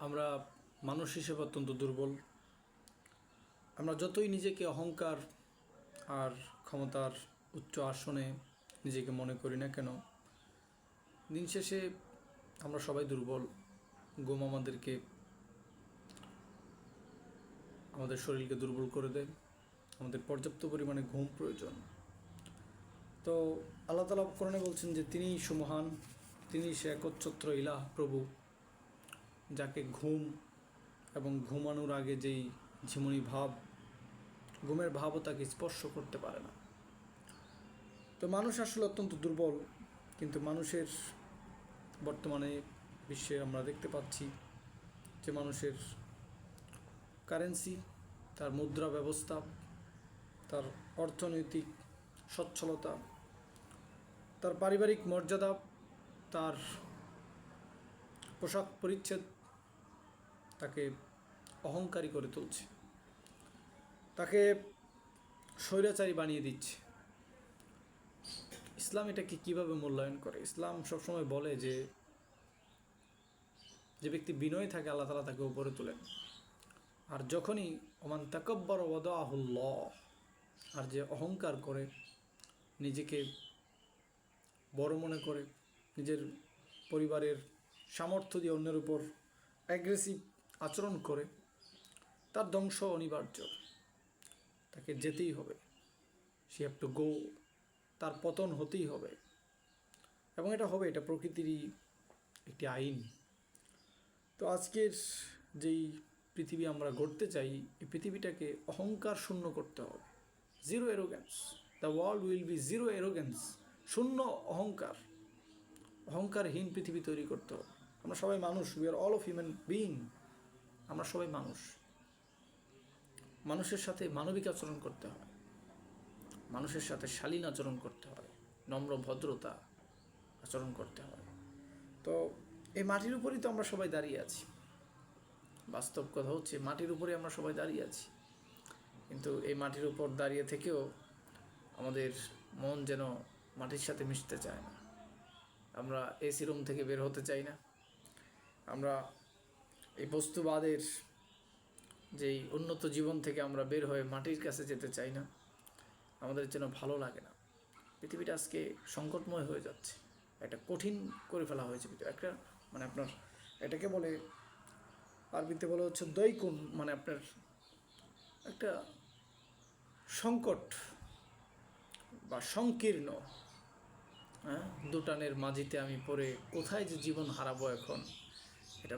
আমরা মানুষ হিসেবে অত্যন্ত দুর্বল। আমরা যতই নিজেকে অহংকার আর ক্ষমতার উচ্চ আসনে নিজেকে মনে করি না কেন, দিন শেষে আমরা সবাই দুর্বল। ঘুম আমাদের শরীরকে দুর্বল করে দেয়। আমাদের পর্যাপ্ত পরিমাণে ঘুম প্রয়োজন। তো আল্লাহ তাআলা কোরআনে বলছেন যে তিনিই সুমহান, তিনি সে একচ্ছত্র ইলাহ প্রভু, যাকে ঘুম এবং ঘুমানোর আগে যেই ঝিমুনি ভাব, ঘুমের ভাবও তাকে স্পর্শ করতে পারে না। তো মানুষ আসলে অত্যন্ত দুর্বল, কিন্তু মানুষের বর্তমানে বিশ্বে আমরা দেখতে পাচ্ছি যে মানুষের কারেন্সি, তার মুদ্রা ব্যবস্থা, তার অর্থনৈতিক সচ্ছলতা, তার পারিবারিক মর্যাদা, তার পোশাক পরিচ্ছদ তাকে অহংকারী করে তুলছে, তাকে স্বৈরাচারী বানিয়ে দিচ্ছে। ইসলাম এটাকে কীভাবে মূল্যায়ন করে? ইসলাম সবসময় বলে যে যে ব্যক্তি বিনয়ী থাকে আল্লাহ তাআলা তাকে উপরে তোলেন। আর যখনই ওমান তাকাব্বার ওয়াদাহুল্লাহ, আর যে অহংকার করে, নিজেকে বড় মনে করে, নিজের পরিবারের সামর্থ্য দিয়ে অন্যের উপর অ্যাগ্রেসিভ আচরণ করে, তার ধ্বংস অনিবার্য, তাকে যেতেই হবে। সে হ্যাভ টু গো, তার পতন হতেই হবে, এবং এটা হবে, এটা প্রকৃতিরই একটি আইন। তো আজকের যেই পৃথিবী আমরা গড়তে চাই, এই পৃথিবীটাকে অহংকার শূন্য করতে হবে। Zero arrogance, the world will be zero arrogance, শূন্য অহংকার, অহংকারহীন পৃথিবী তৈরি করতে হবে। আমরা সবাই মানুষ, we are all of human being. আমরা সবাই মানুষ, মানুষের সাথে মানবিক আচরণ করতে হয়, মানুষের সাথে শালীন আচরণ করতে হয়, নম্র ভদ্রতা আচরণ করতে হয়। তো এই মাটির উপরেই তো আমরা সবাই দাঁড়িয়ে আছি। বাস্তব কথা হচ্ছে মাটির উপরে আমরা সবাই দাঁড়িয়ে আছি, কিন্তু এই মাটির উপর দাঁড়িয়ে থেকেও আমাদের মন যেন মাটির সাথে মিশতে চায় না। আমরা এসি রুম থেকে বের হতে চাই না। আমরা এই বস্তুবাদের যেই উন্নত জীবন থেকে আমরা বের হয়ে মাটির কাছে যেতে চাই না। আমাদের যেন ভালো লাগে না। পৃথিবীটা আজকে সংকটময় হয়ে যাচ্ছে, একটা কঠিন করে ফেলা হয়েছে পৃথিবী। একটা মানে আপনার এটাকে বলে, আরবিতে বলা হচ্ছে দৈকুন, মানে আপনার একটা সংকট বা সংকীর্ণ, দুটানের মাঝিতে আমি পড়ে কোথায় যে জীবন হারাবো এখন, এটা